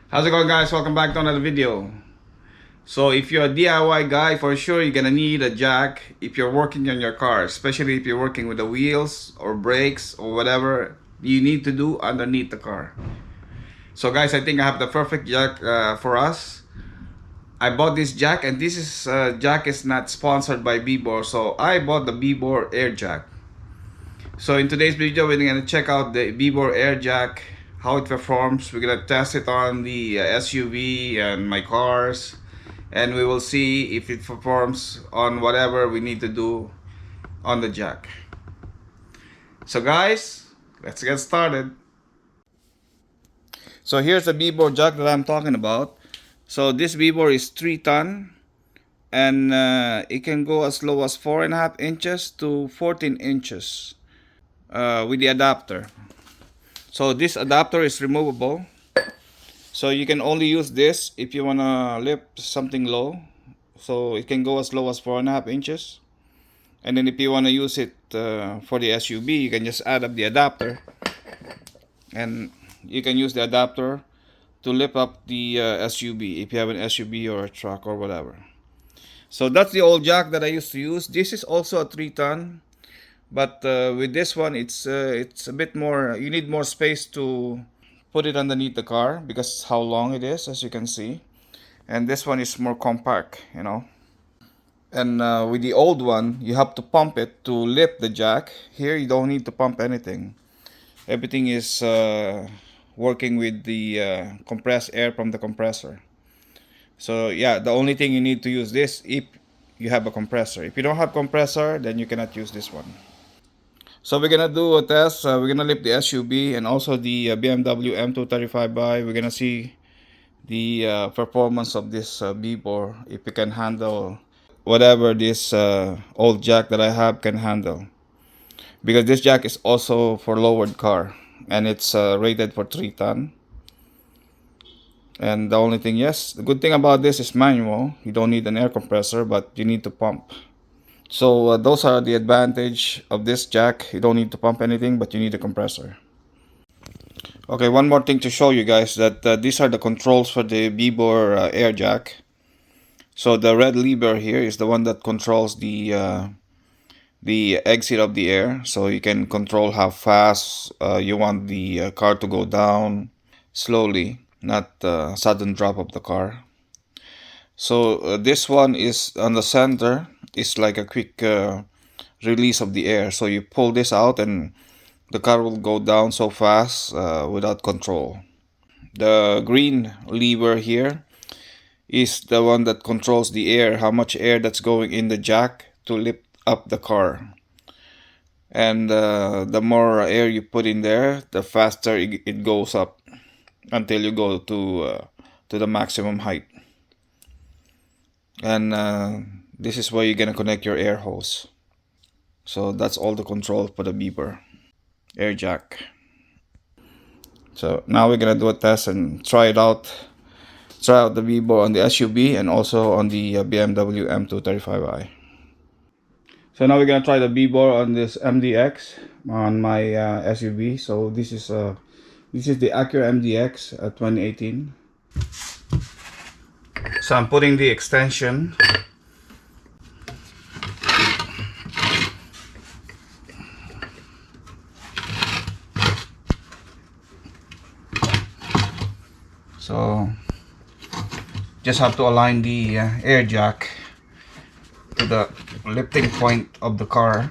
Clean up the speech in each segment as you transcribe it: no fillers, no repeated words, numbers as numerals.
How's it going, guys? Welcome back to another video. So if you're a DIY guy, for sure you're gonna need a jack if you're working on your car, especially if you're working with the wheels or brakes or whatever you need to do underneath the car. So guys, I think I have the perfect jack for us. I bought this jack, and this is jack is not sponsored by VEVOR, so I bought the VEVOR Air Jack. So in today's video, we're gonna check out the VEVOR Air Jack, how it performs. We're gonna test it on the SUV and my cars, and we will see if it performs on whatever we need to do on the jack. So guys, let's get started. So here's the VEVOR jack that I'm talking about. So this VEVOR is 3 ton, and it can go as low as 4.5 inches to 14 inches with the adapter. So this adapter is removable, so you can only use this if you want to lift something low. So it can go as low as 4.5 inches, and then if you want to use it for the SUV, you can just add up the adapter, and you can use the adapter to lift up the SUV if you have an SUV or a truck or whatever. So that's the old jack that I used to use. This is also a 3 ton, but with this one it's a bit more, you need more space to put it underneath the car because how long it is, as you can see. And this one is more compact, you know. And with the old one, you have to pump it to lift the jack. Here you don't need to pump anything. Everything is working with the compressed air from the compressor. So yeah, the only thing you need to use this if you have a compressor. If you don't have compressor, then you cannot use this one. So we're gonna do a test. We're gonna lift the SUV and also the BMW M235i. We're gonna see the performance of this VEVOR, if it can handle whatever this old jack that I have can handle. Because this jack is also for lowered car, and it's rated for 3 ton. And the only thing, yes, the good thing about this is manual. You don't need an air compressor, but you need to pump. So those are the advantage of this jack. You don't need to pump anything, but you need a compressor. Okay, one more thing to show you guys, that these are the controls for the VEVOR Air Jack. So the red lever here is the one that controls the exit of the air. So you can control how fast you want the car to go down slowly, not sudden drop of the car. So this one is on the center. It's like a quick release of the air. So you pull this out and the car will go down so fast without control. The green lever here is the one that controls the air, how much air that's going in the jack to lift up the car. And the more air you put in there, the faster it goes up until you go to the maximum height. And this is where you're gonna connect your air hose. So that's all the control for the VEVOR Air Jack. So now we're gonna do a test and try it out. Try out the VEVOR on the SUV and also on the BMW M235i. So now we're gonna try the VEVOR on this MDX on my SUV. So this is the Acura MDX 2018. So I'm putting the extension. So just have to align the air jack to the lifting point of the car.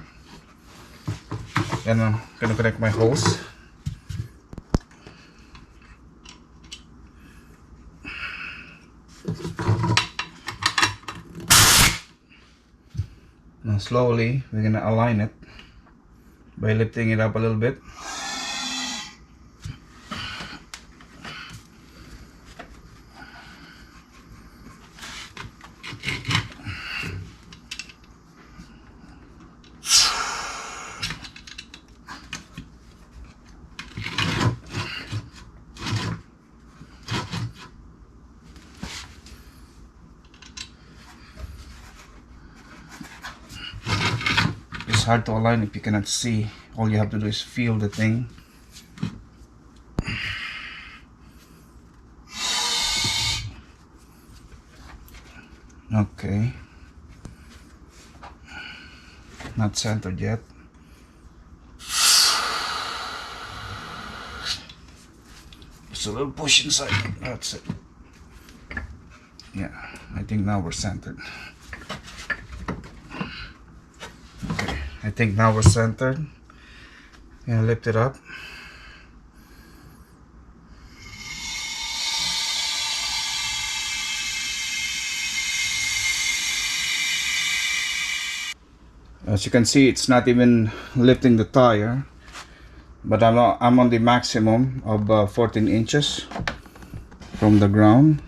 Then I'm gonna connect my hose. Now slowly we're gonna align it by lifting it up a little bit. Hard to align if you cannot see. All you have to do is feel the thing. Okay, not centered yet. Just a little push inside. That's it. Yeah, I think now we're centered. Okay, I think now we're centered. Yeah, lift it up. As you can see, it's not even lifting the tire, but I'm on the maximum of 14 inches from the ground.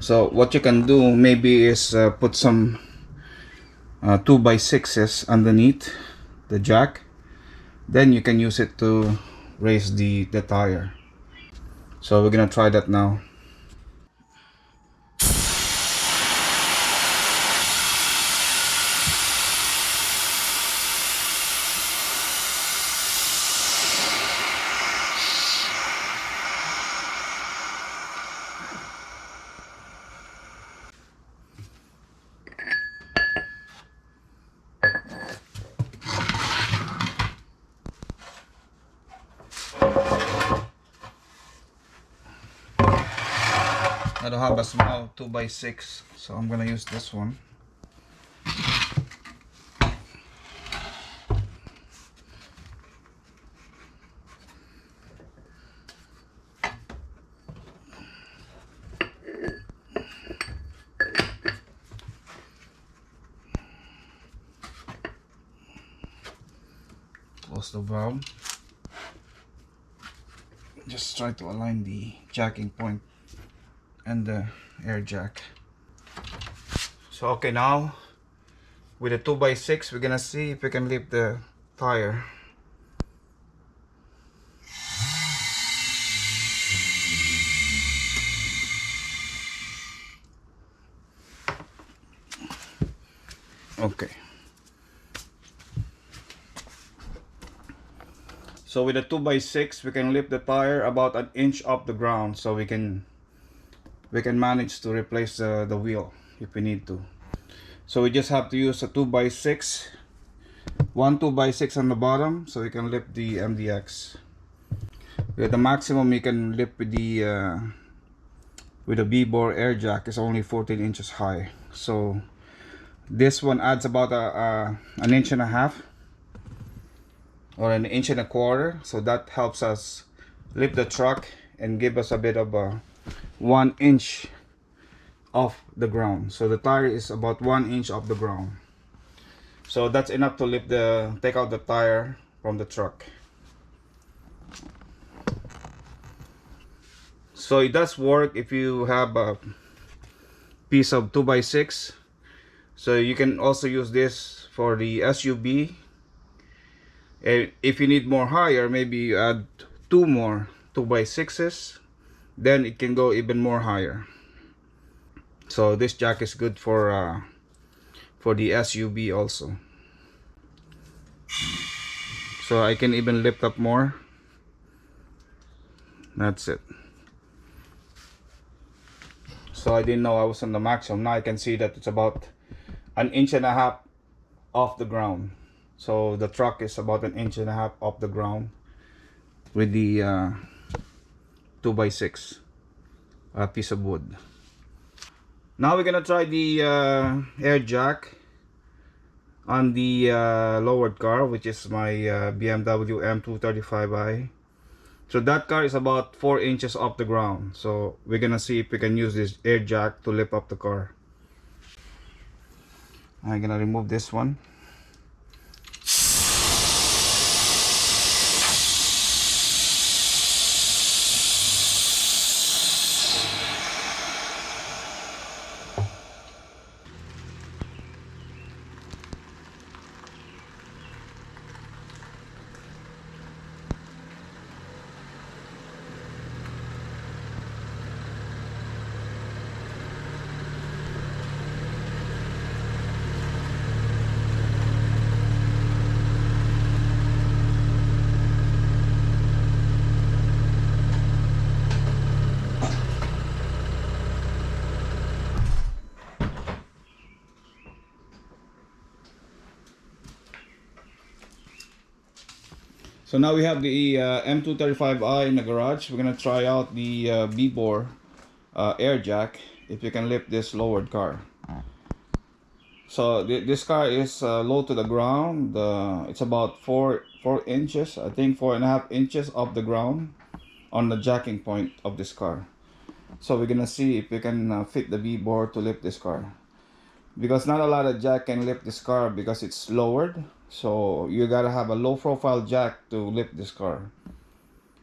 So what you can do maybe is put some 2x6s underneath the jack. Then you can use it to raise the tire. So we're gonna try that now. I don't have a small 2x6, so I'm gonna use this one. Close the valve. Just try to align the jacking point and the air jack. So okay, now with a 2x6 we're gonna see if we can lift the tire. Okay, so with a 2x6 we can lift the tire about an inch off the ground, so we can manage to replace the wheel if we need to. So we just have to use a 2x6, one 2x6 on the bottom, so we can lift the MDX. With the maximum you can lift with the VEVOR Air Jack is only 14 inches high. So this one adds about an inch and a half or an inch and a quarter, so that helps us lift the truck and give us a bit of a 1 inch off the ground. So the tire is about 1 inch off the ground, so that's enough to lift take out the tire from the truck. So it does work if you have a piece of 2x6. So you can also use this for the SUV. And if you need more higher, maybe you add 2 more 2x6s, then it can go even more higher. So this jack is good for the SUV also. So I can even lift up more. That's it. So I didn't know I was on the maximum. Now I can see that it's about an inch and a half off the ground. So the truck is about an inch and a half off the ground with the 2x6 piece of wood. Now we're gonna try the air jack on the lowered car, which is my BMW M235i. So that car is about 4 inches off the ground. So we're gonna see if we can use this air jack to lift up the car. I'm gonna remove this one. So now we have the M235i in the garage. We're gonna try out the VEVOR Air Jack if you can lift this lowered car. So this car is low to the ground. It's about 4 inches, I think 4.5 inches off the ground on the jacking point of this car. So we're gonna see if we can fit the VEVOR to lift this car, because not a lot of jack can lift this car because it's lowered. So you gotta have a low profile jack to lift this car.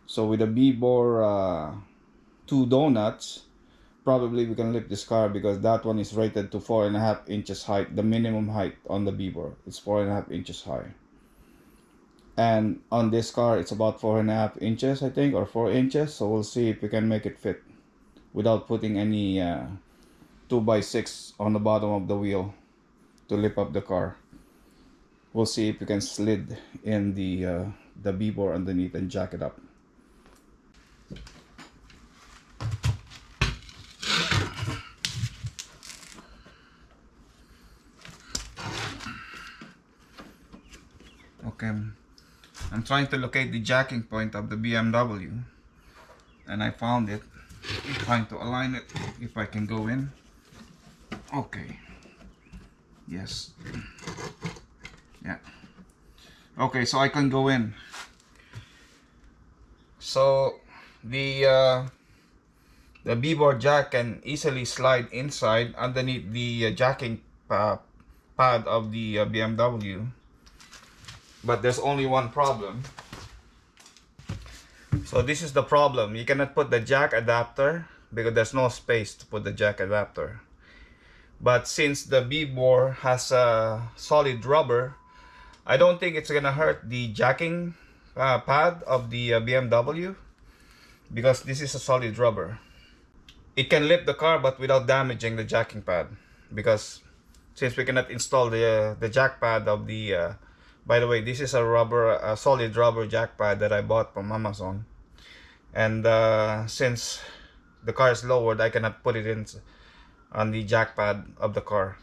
So with a VEVOR 2 donuts, probably we can lift this car, because that one is rated to 4.5 inches height. The minimum height on the VEVOR is 4.5 inches high, and on this car it's about 4.5 inches, I think, or 4 inches. So we'll see if we can make it fit without putting any 2x6 on the bottom of the wheel to lift up the car. We'll see if we can slid in the VEVOR underneath and jack it up. Okay, I'm trying to locate the jacking point of the BMW, and I found it. I'm trying to align it if I can go in. Okay, yes, yeah, okay, so I can go in. So the VEVOR jack can easily slide inside underneath the jacking pad of the BMW. But there's only one problem. So this is the problem. You cannot put the jack adapter because there's no space to put the jack adapter. But since the VEVOR has a solid rubber, I don't think it's gonna hurt the jacking pad of the BMW, because this is a solid rubber. It can lift the car but without damaging the jacking pad, because since we cannot install the jack pad of the by the way, this is a solid rubber jack pad that I bought from Amazon. And since the car is lowered, I cannot put it in on the jack pad of the car.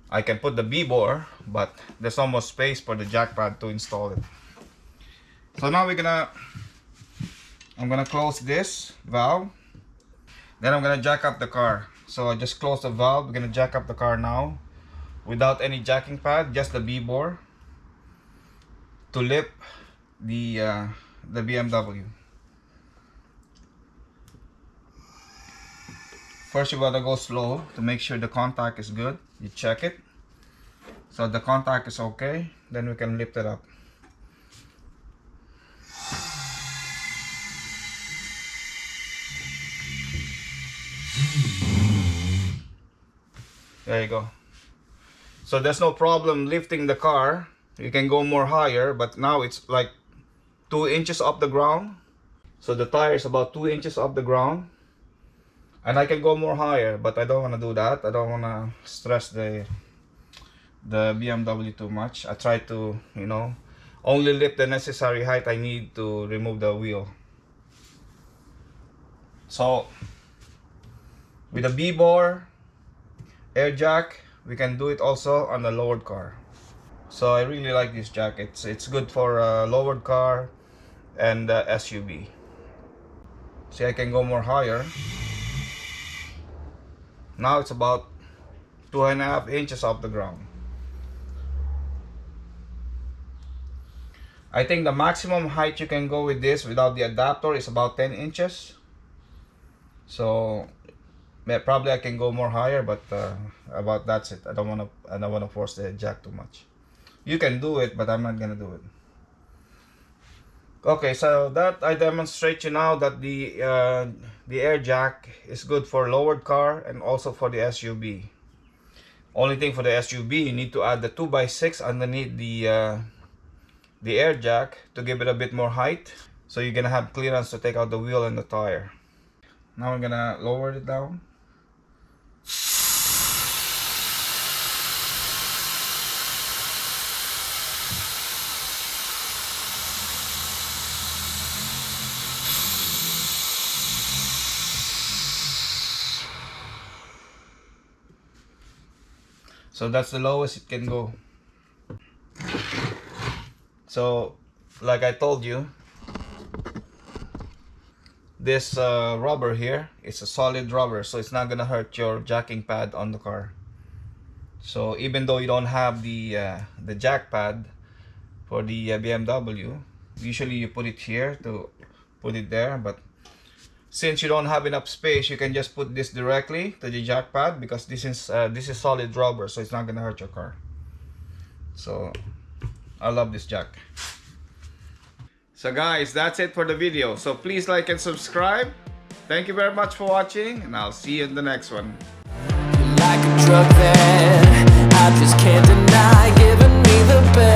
I can put the VEVOR, but there's almost space for the jack pad to install it. So now I'm gonna close this valve. Then I'm gonna jack up the car. So I just close the valve. We're gonna jack up the car now without any jacking pad, just the VEVOR to lift the BMW. First, you gotta go slow to make sure the contact is good. You check it. So the contact is okay, then we can lift it up. There you go. So there's no problem lifting the car. You can go more higher, but now it's like 2 inches off the ground. So the tire is about 2 inches off the ground. And I can go more higher, but I don't want to do that. I don't want to stress the BMW too much. I try to, only lift the necessary height I need to remove the wheel. So with the VEVOR Air Jack, we can do it also on the lowered car. So I really like this jack. It's good for a lowered car and SUV. See, I can go more higher. Now it's about 2.5 inches off the ground. I think the maximum height you can go with this without the adapter is about 10 inches. So probably I can go more higher, but about that's it. I don't want to force the jack too much. You can do it, but I'm not gonna do it. Okay, so that I demonstrate you now that the air jack is good for lowered car and also for the SUV. Only thing for the SUV, you need to add the 2x6 underneath the air jack to give it a bit more height, so you're gonna have clearance to take out the wheel and the tire. Now I'm gonna lower it down. So that's the lowest it can go. So like I told you, this rubber here, it's a solid rubber, so it's not gonna hurt your jacking pad on the car. So even though you don't have the jack pad for the BMW, usually you put it here to put it there, but since you don't have enough space, you can just put this directly to the jack pad, because this is solid rubber, so it's not gonna hurt your car. So I love this jack. So guys, that's it for the video. So please like and subscribe. Thank you very much for watching, and I'll see you in the next one. Like a drug that I just can't deny, giving me the best.